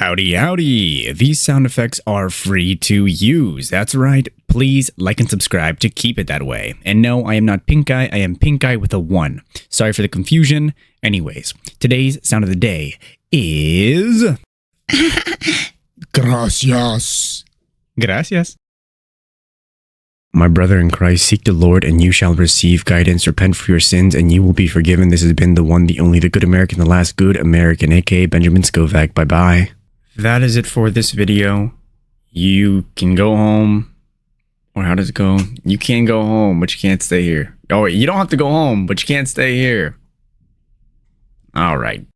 Howdy, howdy. These sound effects are free to use. That's right. Please like and subscribe to keep it that way. And no, I am not Pink Eye. I am Pink Eye with a 1. Sorry for the confusion. Anyways, today's sound of the day is... Gracias. Gracias. My brother in Christ, seek the Lord and you shall receive guidance. Repent for your sins and you will be forgiven. This has been the one, the only, the good American, the last good American, aka Benjamin Scovach. Bye-bye. That is it for this video. You can go home. Or how does it go? You can go home, but you can't stay here. Oh, wait, you don't have to go home, but you can't stay here. All right.